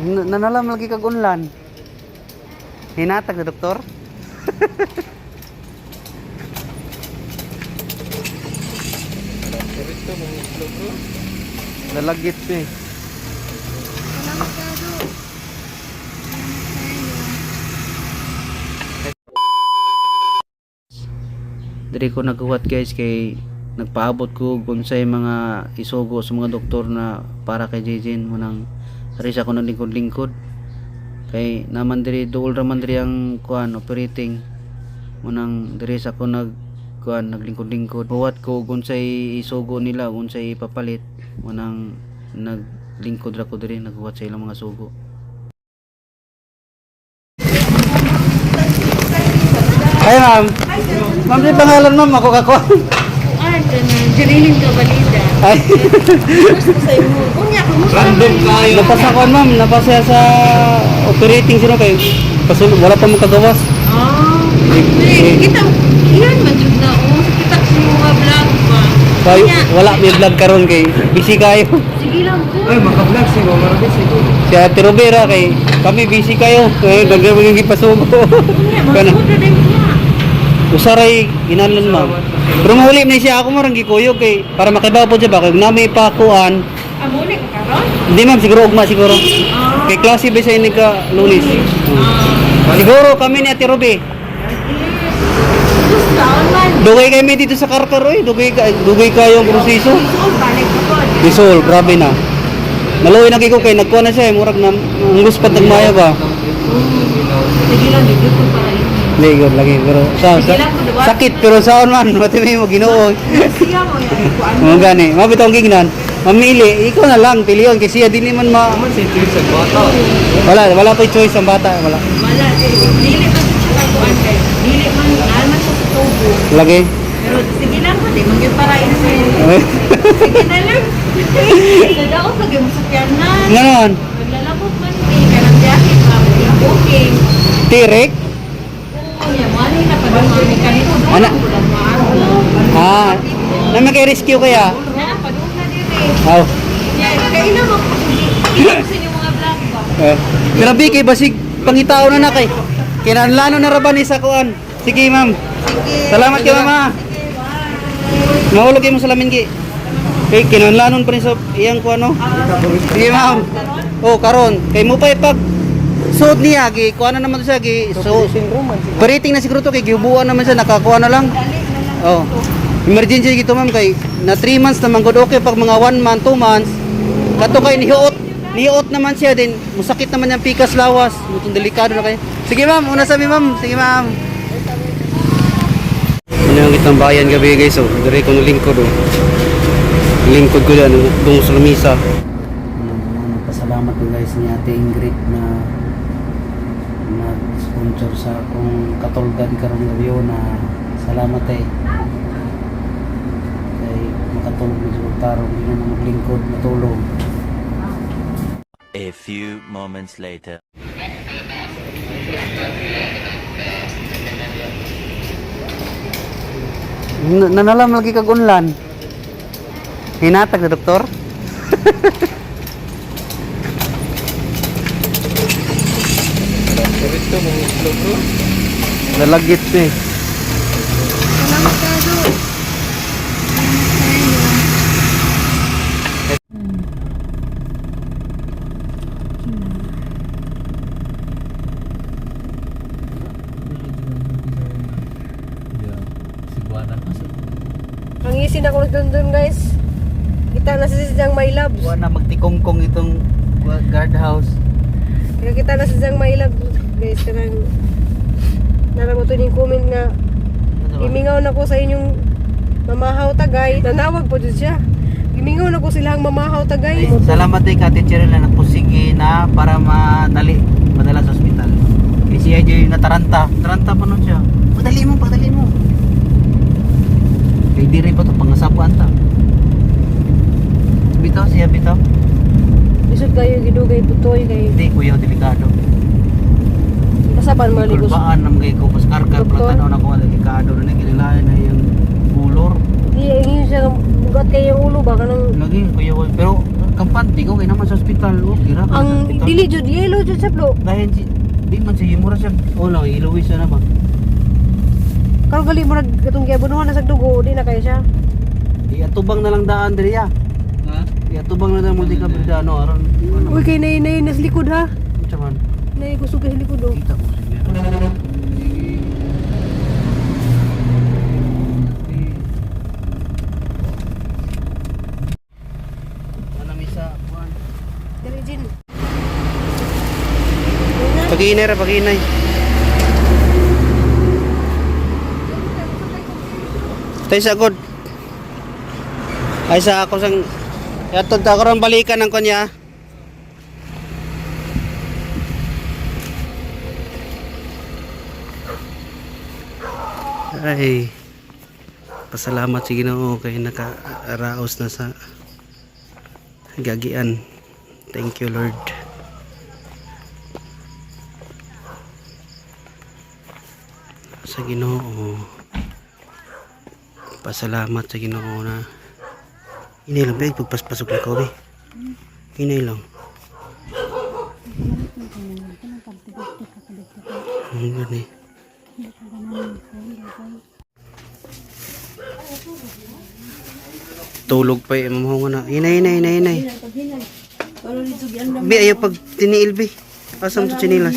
Nanalam lagi kag unlan. Hinatag na doktor. Lalagit eh. Diri ko nagkuhat guys kay nagpaabot ko kung sa mga isugo sa mga doktor na para kay Jejin mo nang risa ko ng lingkod-lingkod kay naman diri duol raman diri ang kuan operating mo nang diri sa ko kuan naglingkod-lingkod buhat ko kung sa isugo nila kung sa ipapalit mo nang naglingkod ra ko diri nagbuhat sa ilang mga sugo. Ay ma'am. Ma'am, di pangalan ma'am, ako kako. Jerilyn Cabalida. Ay. Gusto sa imo. Kunya ko mo. Random kayo. Napasa ko ma'am, napasa sa operating sino kay pasulod wala pa mo kagawas. Kita iyan man jud na o kita sa mga vlog pa. Kayo wala may vlog karon kay busy kayo. Sige lang ko. Ay, maka-vlog siya, marami siya. Si Ate Robera kay kami busy kayo. Kay dagdag mga pasugo. Kana. Usaray inalan ma'am. Pero mahuli na siya ako marang gikuyog kay para makibabod siya ba kay nami pa kuan. Amuli ka karon? Hindi ma'am siguro ugma siguro. Kay klase ba sa ini ka Lunes. Siguro kami ni Ate Robe. Gusto man. Dugay kami dito sa Karkar oy, dugay kayo ang proseso. Balik ko. Bisol, grabe na. Maluwi na kiko kay nagkuha na siya, murag na ang luspad nagmaya ba. Sige lang dito ko para ini. Hindi, good lagi. Pero sakit, pero saan man, matimi mo, ginoo. Siya mo yan. Kuan. Mga gani, mabitong gignan. Mamili, ikaw na lang, piliyon, kasi siya din naman Naman si Chris ang bata. wala pa yung choice ang bata, wala. Wala dili man sa kuan kay. Dili man naman sa tubo. Lagi. Pero sige lang ko di magyud para ini. Sige na lang. Kada ako sa game sakyan na. Ngayon, Naglalabot man ni kanang jacket pa booking. tirek. Kunya mali na pa kami kanito. Ana. Naman kay rescue kaya. Na padung na diri. Aw. Ya kay ina mo. Sa inyo mga vlog ba. Grabe kay basig pangitao na kay. Kinanlano na raban sa kuan. Sige ma'am. Salamat kay mama. Mahulog kayo mo salamin ki. Kay kinanlanon pa rin sa iyang kuan no. Sige ma'am. Oh karon kay mo pa ipag suot niya gi kuan na naman to siya gi so operating na siguro to kay giubuan naman siya nakakuha na lang. Oh. Emergency gito ma'am kay na 3 months naman good okay pag mga 1 month 2 months kato kay nihiot naman siya din musakit naman yung pikas lawas mutong delikado na kay. Sige ma'am una sabi ma'am sige ma'am. Ano yung kitang bayan gabi guys oh dire ko ng lingkod oh. Lingkod ko yan dung sa lamisa. Pasalamat ko guys ni Ate Ingrid na nag-sponsor sa akong katulgan karong gabi na salamat eh. Katulog na siguro tarong hindi na maglingkod matulog. A few moments later. Nanalam lagi kag unlan. Hinatag na doktor. Ito mong vlog bro. Lalagit eh. Salamat ka do. Pangisin ako nagdundun guys. Kita na si Jang My Love. Buwan na magtikongkong itong guardhouse. Kaya kita na si Jang My Love guys. Karang naramoto yung comment nga imingaw na ko sa inyong mamahaw tagay. Nanawag po dyan siya. Imingaw na ko silang mamahaw tagay. Salamat din ka teacher na nagpusigi na para madala sa ospital. Kasi ay nataranta. Taranta pa nun siya. Padali mo. Kay diri pa to pangasabuan ta. Bitaw siya bitaw. Isod kayo gidugay putoy kay Hindi kuya delikado. kasaban maligos. Kurbaan nam kay ko pas karkar Doktor? tanaw na ko delikado na kinilain na yung ulor. Di ingin siya bugat kay yung ulo ba kanang Lagi kuya pero kampante ko kay naman sa ospital. Oh, kira ka Ang sa ospital. dili jud yellow jud sa blo. Dahil di man siya mura siya. Oh lang, iluwis na ba? Karon gali mo gatong giabunuhan na sa dugo, di na kay siya. Iatubang na lang daan diri ya. Ha? Iatubang na lang mo di ka bida ano aron. Uy kay nay nas likod ha. Chaman. Nay kusog sa likod oh. Kita ko siya. Ano misa kuan? Dali Jin. Pag-iinay ra, pag-iinay. Tay sa god. Ay sa ako sang yatod ta karon balikan ng kunya. Ay. Pasalamat sa Ginoo kay nakaraos na sa gagian. Thank you Lord. Sa Ginoo. Pasalamat sa Ginoo na inay lang ba pagpaspasok na ko be. Inay lang. Gani. Tulog pa yung mamahong na. Inay. Bi ayaw pag tiniil be. Asam sa chinilas.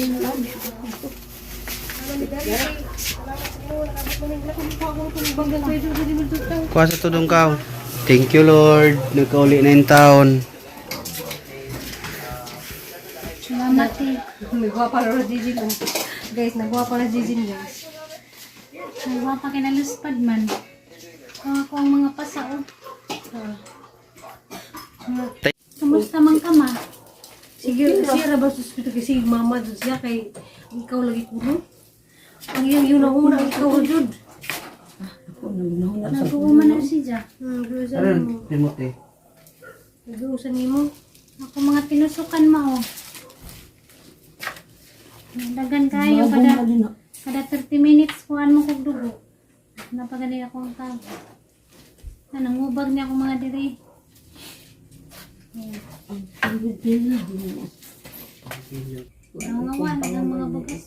Kuha sa tudong kao. Thank you Lord. Nagkauli na yung taon. Salamat eh. Nagwapa na Jijin oh. Guys, nagwapa na Jijin guys. Nagwa pa kinaluspad man. Ako ang mga pasao. Kamusta man ka ma? Sige, siya ra ba sa hospital kasi mama jud siya kay ikaw lagi kuno. Ang iyang yun ang una ikaw jud. Nag-uuma na siya. Gusto Aran, remote eh. Gusto nimo. Ako mga tinusukan mo. Dagan kayo kada 30 minutes kuhaan mo kog dugo. Napagaling ako ang tao. Nangubag niya ako mga diri. Nangawan ang mga bugas.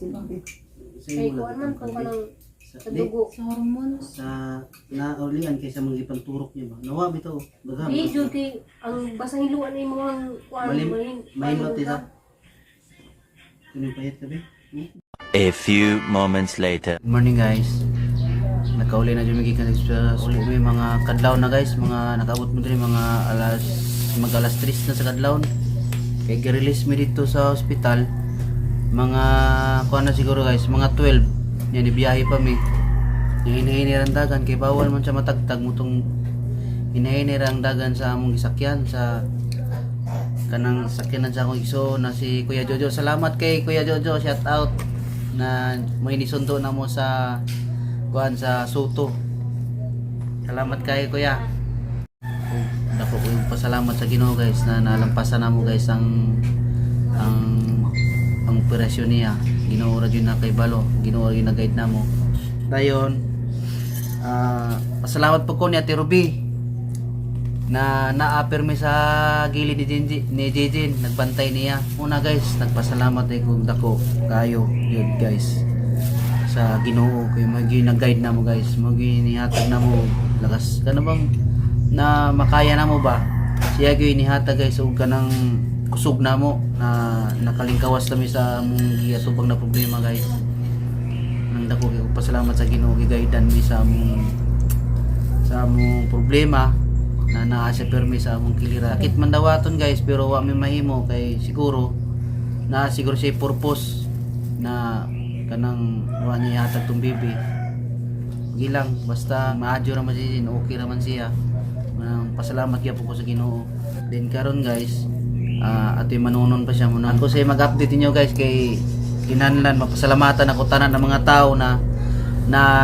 Kay kuan man kung kanang sa dugo. Sa hormones. Sa naulian kaysa mga ipanturok niya ba? Nawa bitaw. Baga. Di jud kay ang basang hiluan ni mga kuan Malimot ita. Kunin payat ka be. A few moments later. Good morning guys. Nakauli na dyan magikan sa school. May mga kadlaw na guys. Mga nakaabot mo din mga alas 3 na sa kadlaw. Kaya gi-release mi dito sa hospital. Mga kuha na siguro guys. Mga 12. Yan ibiyahe pa mi. Yung hinahinirang dagan. Kaya bawal man siya matagtag mo itong hinahinirang dagan sa among gisakyan. Sa kanang sakyanan sa akong iso na si Kuya Jojo. Salamat kay Kuya Jojo. Shout out. Na may nisundo na mo sa kuan sa Soto. Salamat kay Kuya. Dako ko yung pasalamat sa Ginoo guys na nalampasan namo guys ang operasyon niya. Ginoo ra gyud na kay balo, Ginoo ra gyud na guide namo. Dayon pasalamat po ko ni Ate Ruby na naapirmi sa gilid ni Jijin, nagbantay niya. Una guys, nagpasalamat ay kung dako kayo yun guys sa Ginoo kay magi nag-guide na mo guys, magi nihatag na mo lakas kana bang na makaya na mo ba siya gyud nihatag guys ug kanang kusog na mo na nakalingkawas kami sa among giatubang na problema guys. Nang dako kay pasalamat sa Ginoo gi-guidean mi sa among problema na naa siya permi sa among kilira. Sakit man dawaton guys pero wa mi mahimo kay siguro na siguro siya purpose na kanang wa niya hatag tong bibi. Gilang basta maadyo ra man siya, okay ra man siya. Pasalamat gyud po ko sa Ginoo. Then karon guys, atoy manunon pa siya muna. Ako say mag-update niyo guys kay kinahanglan mapasalamatan ako tanan ng mga tao na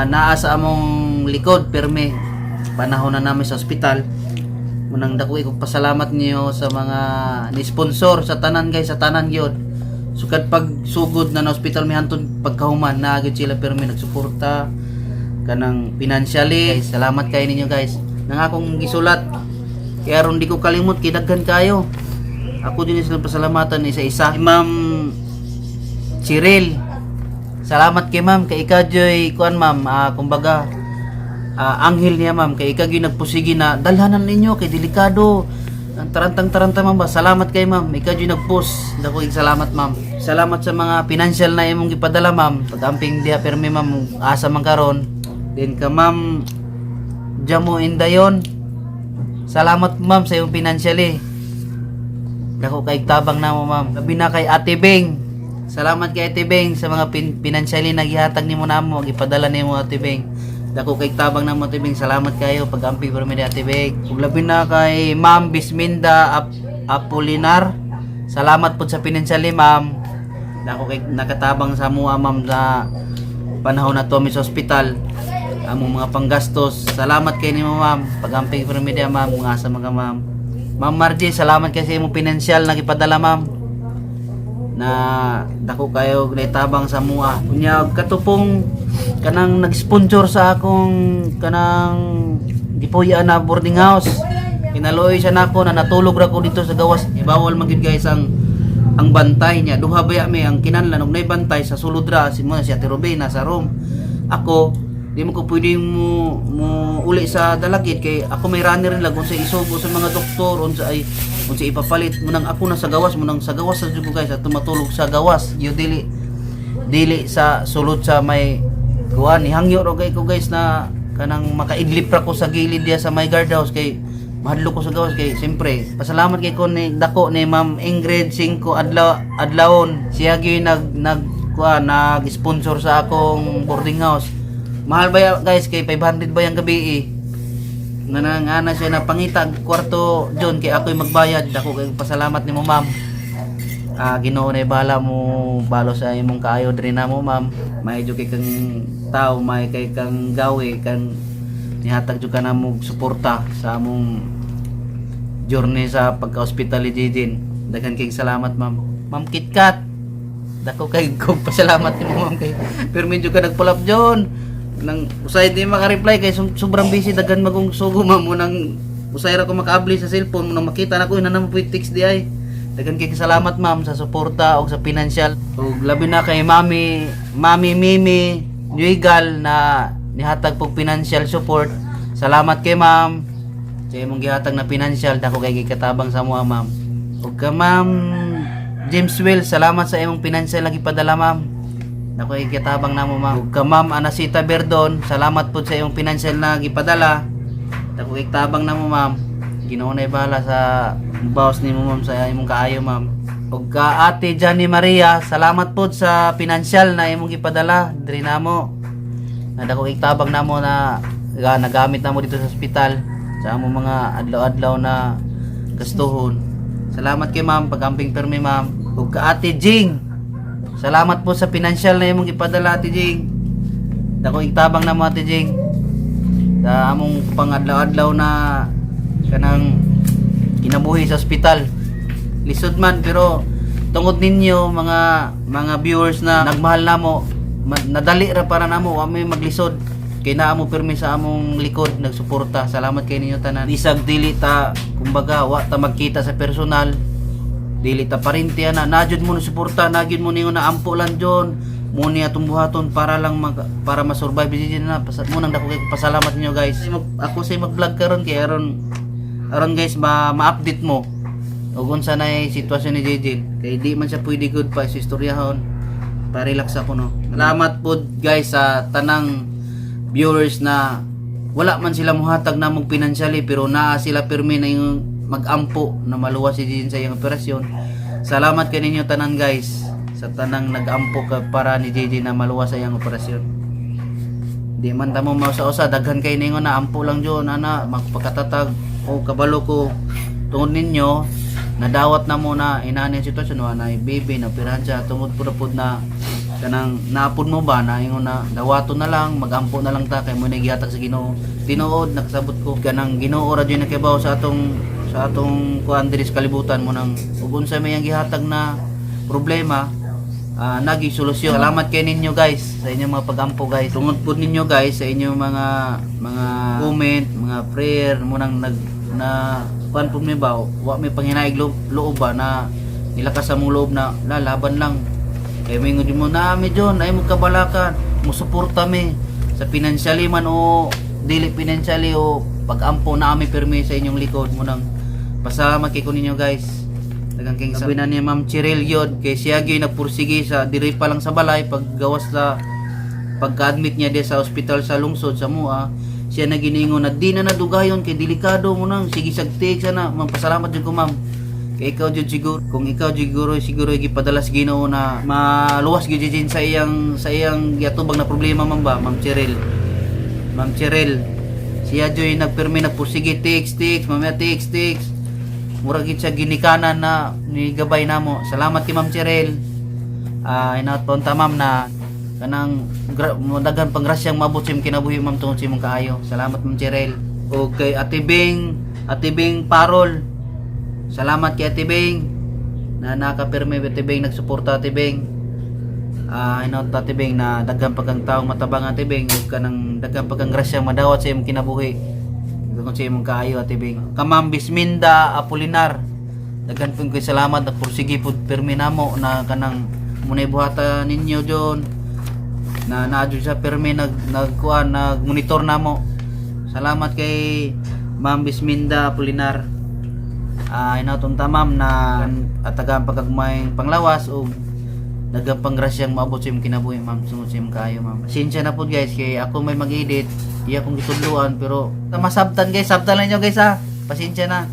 naa sa among likod permi panahon na namin sa ospital. Munang dako ko pasalamat niyo sa mga ni-sponsor sa tanan guys, sa tanan gyud. Sukad pag sugod na hospital mi hantud pagkahuman na gyud sila pero may nagsuporta kanang financially. Guys, salamat kay ninyo guys. Nang akong gisulat Kaya ron di ko kalimot kidaghan kayo. Ako din silang pasalamatan isa-isa. Ma'am Cheryl, salamat kay ma'am, kay ikajoy kuan ma'am, kumbaga anghel niya ma'am, kay ikajoy nagpusigi na dalhanan ninyo kay delikado. Ang tarantang ma'am ba. Salamat kay ma'am, ikajoy nagpost. Dako salamat ma'am. Salamat sa mga financial na imong gipadala ma'am. Pag-amping diha permi ma'am, asa man karon. Then ka ma'am Jamo Indayon, salamat ma'am sa iyong financially. Dako kay tabang na mo ma'am. Labi na kay Ate Beng. Salamat kay Ate Beng sa mga financially na gihatag nimo namo, gipadala nimo Ate Beng. Dako kay tabang na mo Ate Beng. Salamat kayo pag-amping pero mi Ate Beng. Ug labi na kay Ma'am Bisminda Apolinar. Salamat po sa financially ma'am. Dako kay nakatabang sa mua ma'am sa panahon na to sa ospital. Among mga panggastos. Salamat kay nimo ma'am. Pag-amping pero mi ma'am, mga sa mga ma'am. Ma'am Margie, salamat kay sa imong financial na gipadala ma'am. Na dako kayo naitabang sa mua. Unya katupong kanang nag-sponsor sa akong kanang gipuy-an na boarding house. Kinaloy siya nako na natulog ra ko dito sa gawas. Ibawal man gid guys ang bantay niya. Duha baya mi ang kinahanglan og nay bantay sa sulod ra si mo si Ate Robina sa room. Ako di mo ko pwede mo uli sa dalagit kay ako may runner rin lang kung sa isugo sa mga doktor unsa ipapalit mo nang ako na sa gawas sa jugo guys at tumatulog sa gawas yo dili sa sulod sa may kuan ni hangyo ro kay ko guys na kanang makaidlip ra ko sa gilid diya sa my guard house kay mahadlo ko sa gawas kay siyempre pasalamat kay ko ni dako ni Ma'am Ingrid 5 adlawon siya gyud nag-sponsor sa akong boarding house. Mahal ba guys kay 500 ba yung gabi nga siya na pangitag kwarto John kay ako'y magbayad. Dako kay pasalamat nimo ma'am. Ginoo na bala mo balo sa imong kaayo diri na mo ma'am. May kay kang tao, may kay kang gawe kan nihatag jud ka na mo suporta sa among journey sa pagka-hospital ni Jijin. Daghan kay salamat ma'am. Ma'am KitKat. Dako kay kog pasalamat nimo ma'am kay pero medyo ka nagpulap John. Nang usay di maka-reply kay sobrang busy daghan magong sugo ma'am mo nang usay ra ko makaabli sa cellphone mo nang makita na ko na mo text di ay daghan kay salamat ma'am sa suporta og sa financial ug labi na kay Mami Mimi Nuigal na nihatag pog financial support. Salamat kay ma'am sa imong gihatag na financial dako kay gikatabang sa mo ma'am. Ug ka ma'am James Will, salamat sa imong financial lagi padala ma'am. Dako ikitabang namo ma'am. Ug ka ma'am Anasita Berdon, salamat po sa iyong financial na gipadala. Dako ikitabang namo ma'am. Ginoo na ibala sa boss nimo ma'am sa imong kaayo ma'am. Ug ka Ate Johnny Maria, salamat po sa financial na imong gipadala diri namo. Na dako ikitabang namo na nagamit namo dito sa ospital sa among mga adlaw-adlaw na gastuhon. Salamat kay ma'am pag-amping permi ma'am. Ug ka Ate Jing, salamat po sa financial na imong ipadala Ate Jing. Dako itabang na mo Ate Jing. Sa among pangadlaw-adlaw na kanang kinabuhi sa ospital. Lisod man pero tungod ninyo mga viewers na nagmahal namo, nadali ra para namo wa may maglisod. Kay naa mo permi sa among likod nagsuporta. Salamat kay ninyo tanan. Isag dili ta kumbaga wa ta magkita sa personal. Dili ta parinti na najud mo suporta nagyud mo ninyo na ampo lang John mo niya tumbuhaton para lang para ma-survive din na mo nang dako kay pasalamat niyo guys. Ako say mag-vlog karon kay aron guys ma-update mo ug unsa na sitwasyon ni JJ kay di man siya pwede good pa sa istoryahon para relax ako no. Salamat po guys sa tanang viewers na wala man sila muhatag na mong financially pero naa sila pirmi na yung mag-ampo na maluwas si Jin sa iyong operasyon. Salamat kaninyo tanan guys sa tanang nag-ampo ka para ni JJ na maluwas sa iyong operasyon. Di man tamo mausa-usa daghan kay ninyo na ampo lang John ana magpakatatag o kabalo ko tungod ninyo nadawat na mo na inani ang sitwasyon na baby na piransya tungod pud na kanang naapod mo ba na ingon na dawato na lang magampo na lang ta kay mo nagihatag sa Ginoo. Tinuod nakasabot ko kanang Ginoo ra jud nakibaw sa atong kuan diri sa kalibutan mo nang ug unsa may ang gihatag na problema naging solusyon. Salamat kay ninyo guys sa inyong mga pag-ampo guys. Tungod po ninyo guys sa inyong mga comment, mga prayer mo nang na kuan po mi ba wa may panghinaig loob ba na nilakas sa mong loob na lalaban lang. Kaya may ngudi mo na medyo ay mo kabalakan, mo suporta mi sa financially man o dili financially o pag-ampo na ami permi sa inyong likod mo nang pasalamat kay ko ninyo guys. Dagang king sabi na ni Ma'am Cheryl yod kay siya gyud nagpursige sa diri pa lang sa balay paggawas sa pagka-admit niya di sa ospital sa lungsod sa Mua. Siya na giningon na di na nadugayon kay delikado mo nang sige sagtig sana. Magpasalamat jud ko ma'am. Kay ikaw jud siguro kung ikaw siguro gipadala sa Ginoo na maluwas gyud din sa iyang giatubang na problema ma'am ba Ma'am Cheryl. Ma'am Cheryl siya jud nagpermi nagpursige text mamaya text mura gid siya ginikanan na ni gabay namo. Salamat kay Ma'am Cheryl. Inaton ta ma'am na kanang dagan pangrasyang maabot sim kinabuhi ma'am tungod sa imong kaayo. Salamat Ma'am Cheryl. Okay, Ate Bing Parol. Salamat kay Ate Bing na nakapirme Ate Bing nagsuporta Ate Bing. Inaot Ate Bing na dagan pagkang taong matabang Ate Bing ug kanang dagan pagkang grasyang madawat sa imong kinabuhi. Tungod sa imong kaayo Ate Bing. Ka Ma'am Bisminda Apolinar. Dagan pud koy salamat nagpursige pud pirmi namo na kanang munay buhata ninyo John. Na naadyo sa permi nagmonitor namo. Salamat kay Ma'am Bisminda Apolinar. Inaton ta ma'am na atagang pagkagmayng panglawas o dagang pangrasyang maabot sa imong kinabuhi ma'am sungod sa imong kaayo ma'am. Pasensya na pud guys kay ako may mag-edit, iya akong gitudluan pero masabtan guys, sabtan lang nyo guys ha. Pasensya na.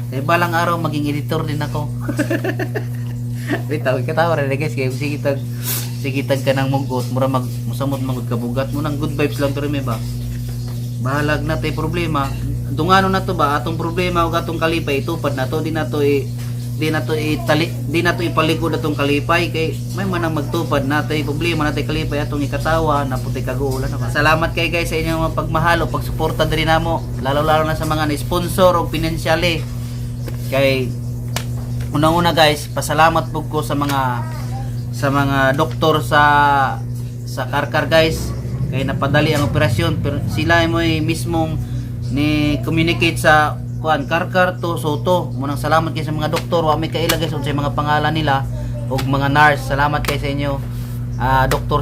Kay balang araw maging editor din ako. Bitaw katawa ra guys kay sige tag ka ng mugot mura musamot mangud ka bugat mo nang good vibes lang pero may ba bahalag na tay problema dungano na to ba atong problema ug atong kalipay tupad na to di na to ipalikod atong kalipay kay may manang magtupad na tay problema na tay kalipay atong ikatawa na puti kaguulan na ba. Salamat kay guys sa inyong mga pagmahal o pagsuporta diri namo lalo na sa mga sponsor o financially kay unang-una guys pasalamat pug ko sa mga doktor sa Karkar guys kay napadali ang operasyon pero sila mo mismong ni communicate sa kuan Karkar to Soto. Munang salamat kay sa mga doktor wa may kaila guys unsay mga pangalan nila ug mga nurse. Salamat kay sa inyo doktor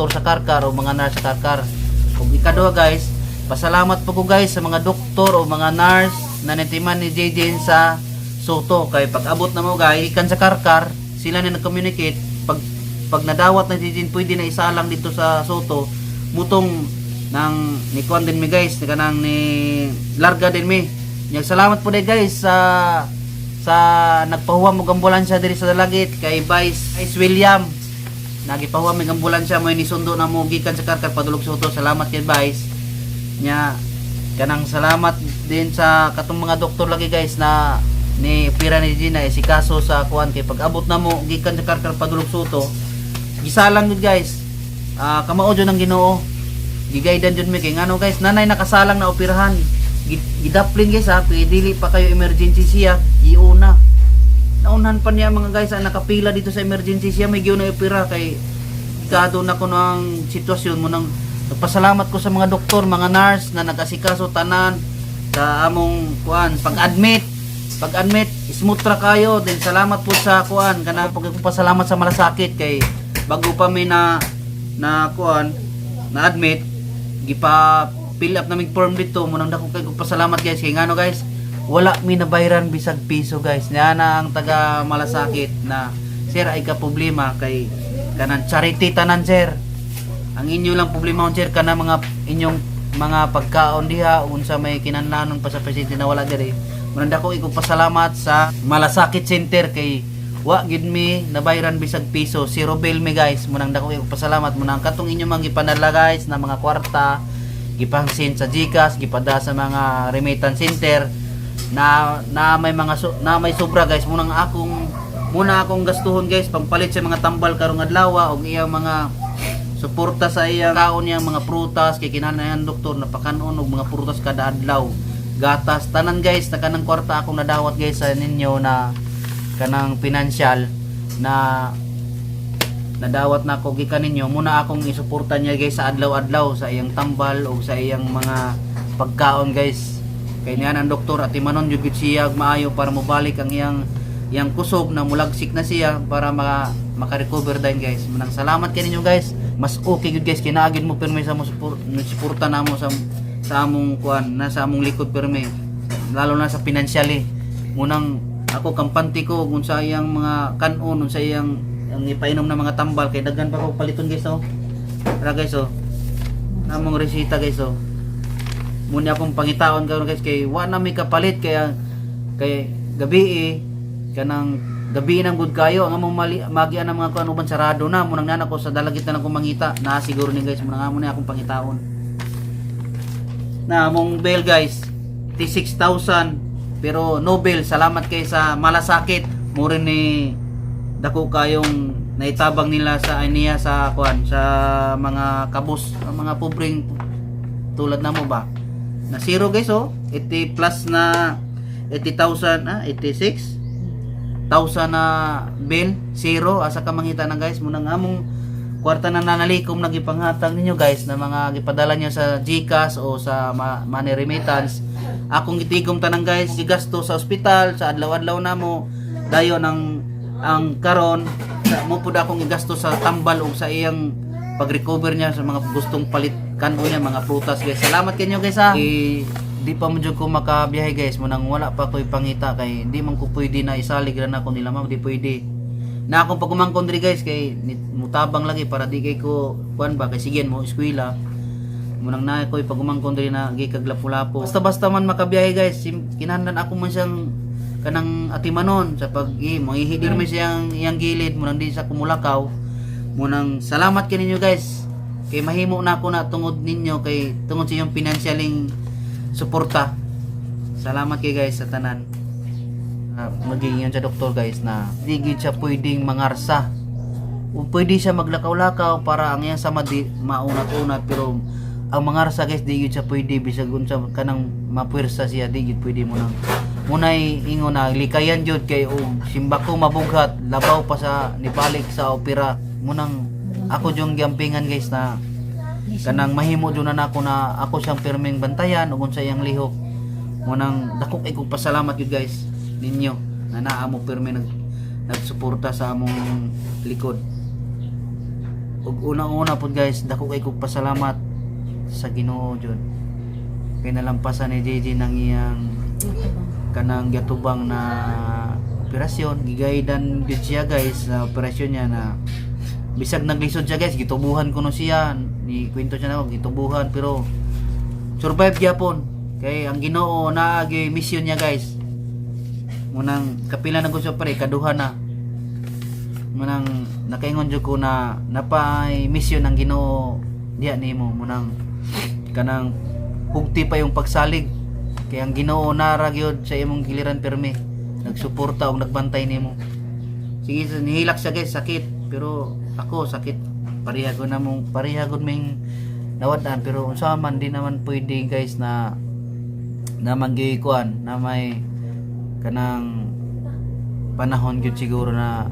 sa Karkar o mga nurse sa Karkar. Ug ikaduha guys pasalamat po ko guys sa mga doktor o mga nurse na nitiman ni JJ sa Soto kay pag abot na mo guys ikan sa Karkar sila na nag-communicate pag nadawat na din pwede na isalang dito sa Soto mutong nang ni kuan din mi guys kanang ni larga din mi. Salamat po din guys sa nagpahuwam og ambulansya diri sa Dalagit kay Vice William. Nagipahuwam og ambulansya mo ni sundo na mo gikan sa Karkar padulog Soto. Salamat kay Vice. Nya kanang salamat din sa katong mga doktor lagi guys na ni pira ni Gina si kaso sa kuan kay pag abot na mo gikan sa Karkar padulog Soto gisalang gud guys kamao jud ang Ginoo gigaydan jud mi kay ngano guys nanay nakasalang na operahan gidaplin guys ha kay dili pa kayo emergency siya giuna naunan pa niya mga guys nakapila dito sa emergency siya may giuna opera kay gado na ko ng sitwasyon mo nang nagpasalamat ko sa mga doktor mga nurse na nag-asikaso tanan sa among kuan pag-admit smooth ra kayo then salamat po sa kuan kana pagpasalamat sa malasakit kay bago pa may na kuan na admit gipa fill up naming form dito mo nang dako kay pasalamat guys kay ngano guys wala mi nabayran bisag piso guys na ang taga malasakit na sir ay ka problema kay kanan charity tanan sir ang inyo lang problema on sir kana mga inyong mga pagkaon diha unsa may kinahanglan pa sa presidente na wala diri. Muranda ko pasalamat sa Malasakit Center kay wa gid mi nabayran bisag piso zero bill mi guys. Munang dako pasalamat munang katong inyo mga gipanala guys na mga kwarta gipangsin sa GCash gipada sa mga remittance center na may mga na may sobra guys muna akong gastuhon guys pangpalit sa mga tambal karong adlaw og iyang mga suporta sa iyang kaon niyang mga prutas kay kinahanglan doktor napakanon og mga prutas kada adlaw gatas tanan guys na kanang kwarta akong nadawat guys sa ninyo na kanang financial na nadawat na ako gikan ninyo, muna akong isuporta niya guys sa adlaw-adlaw sa iyang tambal o sa iyang mga pagkaon guys. Kay niyan ang doktor at imanon jud gid siya maayo para mobalik ang iyang kusog na mulagsik na siya para maka-recover din guys. Manang salamat kay ninyo guys. Mas okay gud guys kinaagid mo permi sa mo suporta namo sa among kuan na sa among likod permi. Lalo na sa financially. Munang ako kampante ko kung sa iyang mga kanon, sa iyang ang ipainom na mga tambal kay daghan pa ko paliton guys oh. Tara guys oh. Namong resita guys oh. Muna akong pangitaon karon guys kay wa na may kapalit kay gabi kanang gabi nang good kayo ang among magian ng mga kuan uban sarado na munang nana ko sa dalagit na akong mangita na siguro ni guys munang amo na akong pangitaon. Na among bill guys 6,000 pero no bill salamat kay sa malasakit mo rin ni dako kayong naitabang nila sa aniya sa kuan sa mga kabus mga pobreng tulad namo ba na zero guys oh 80 plus na 80,000 86,000 na bill zero asa ka mangita na guys munang among kwarta na nanalikom nagipanghatag ninyo guys na mga gipadala niyo sa GCash o sa money remittance akong gitigom tanang guys gigasto sa ospital sa adlaw-adlaw namo dayon ang karon mo pud akong igasto sa tambal o sa iyang pag-recover niya sa mga gustong palit kanon niya mga prutas guys. Salamat kanyo guys ha. Di pa mo jud ko makabiyahe guys munang wala pa ko'y pangita kay di man ko pwede na isalig ra na ko nila ma'am di pwede. Na akong pagumangkon diri guys kay mutabang lagi para di kay ko kuan ba kay sige mo eskwela. Munang na ko'y pagumangkon diri na gi kag lapu-lapu. Basta man makabiyahe guys kinahanglan ako man siyang kanang atimanon sa manghihidir mo siyang iyang gilid munang di sa kumulakaw munang salamat kay ninyo guys kay mahimo na ako na tungod ninyo kay tungod sa iyong financialing suporta salamat kay guys sa tanan maging yun sa doktor guys na di gid siya pwedeng mangarsa o pwede siya maglakaw-lakaw para ang iyang sama di maunat-unat pero ang mangarsa guys di gid siya pwede bisag unsa kanang mapuwersa siya di gid pwede munay ingon na likayan jud kay simba ko mabughat labaw pa sa nibalik sa opera munang ako jung gampingan guys na kanang mahimo jud na ako na ako siyang permeng bantayan ug unsa iyang lihok munang dako kay kog pasalamat jud guys ninyo na naa mo perme nagsuporta sa among likod ug unang-una pud guys dako kay kog pasalamat sa Ginoo jud kay nalampasan ni JJ nang iyang kanang gatubang na operasyon gigaydan gid siya guys sa operasyon niya na bisag naglisod siya guys gitubuhan ko no siya ni kwento siya na gitubuhan pero survive gyapon kay ang Ginoo naagi mission niya guys munang kapila na gusto pare kaduha na munang nakaingon jud ko na napay mission ang Ginoo diha nimo munang kanang hugti pa yung pagsalig kay ang Ginoo nara gyud sa imong giliran permi nagsuporta og nagbantay nimo sige nihilak siya guys sakit pero ako sakit pareha gud ming nawadan pero unsa man di naman pwede guys na manggikuan na may kanang panahon gyud siguro na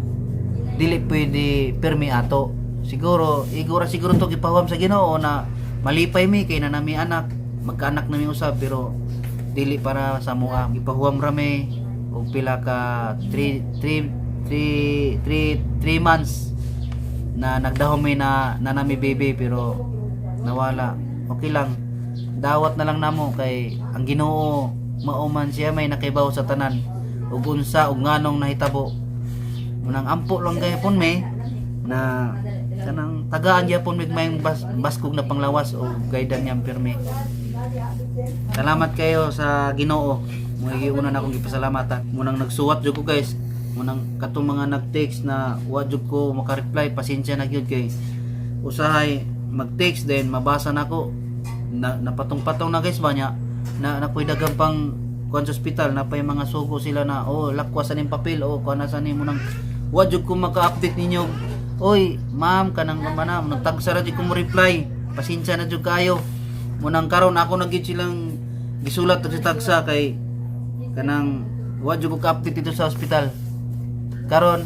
dili pwede permi ato siguro to gipahawam sa Ginoo na malipay mi kay na nami anak magkaanak nami usab pero dili para sa mua gipahuwam rami og pila ka 3 months na nagdahom mi na nami baby pero nawala okay lang dawat na lang namo kay ang Ginoo mauman siya may nakibaw sa tanan ug unsa ug nganong nahitabo munang ampo lang gaypon me na kanang tagaan gyapon mig may baskog na panglawas o gaydan niyang pirmi. Salamat kayo sa Ginoo. Muhiuna na akong gipasalamatan. Munang nagsuwat jud ko guys. Munang katong mga nag-text na wa jud ko maka-reply, pasensya na gyud kay usahay mag-text din mabasa nako. Napatong-patong na guys ba nya na nakoy dagang pang kuan sa ospital na pay mga sugo sila na lakwas sa ning papel kuan sa ni munang wa jud ko maka-update ninyo. Oy, ma'am kanang manam nagtagsara jud ko mo reply. Pasensya na jud kayo. Munang karon ako nagit silang gisulat sa tagsa kay kanang wa jud ko ka-update dito sa ospital. Karon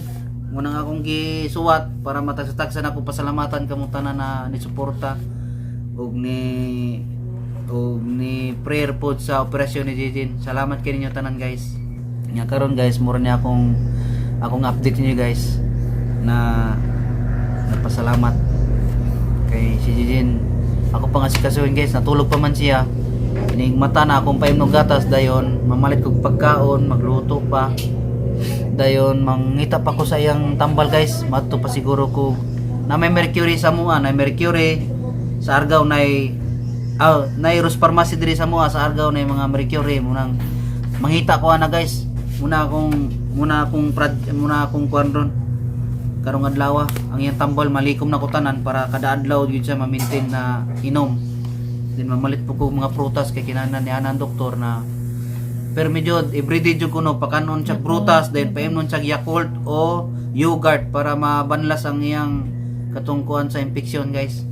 munang akong gisuwat para matagsa-tagsan ako pasalamatan kamo tanan na ni suporta ug ni prayer pod sa operasyon ni Jijin. Salamat kay ninyo tanan guys. Nya karon guys, mura ni akong update niyo guys na nagpasalamat kay si Jijin. Ako pa nga si kasuhin guys, natulog pa man siya. Ining mata na akong paimnog gatas dayon, mamalit kog pagkaon, magluto pa. Dayon mangita pa ko sa iyang tambal guys. Madto pa siguro ko na may mercury sa mua, na mercury sa Argao nay Rose Pharmacy diri sa mua sa Argao nay mga mercury munang mangita ko ana guys. Muna akong kuan ron. Karong adlaw ang iyang tambal malikom na ko tanan para kada adlaw gyud siya ma-maintain na inom. Then mamalit po ko mga prutas kay kinahanglan ni anang doktor na pero medyo everyday jud kuno pakanon siya prutas then paimnon siya Yakult o yogurt para mabanlas ang iyang katungkuan sa infeksyon guys.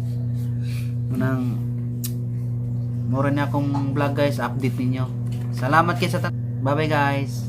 Munang mura niya akong vlog guys, update ninyo. Salamat kay sa bye bye guys.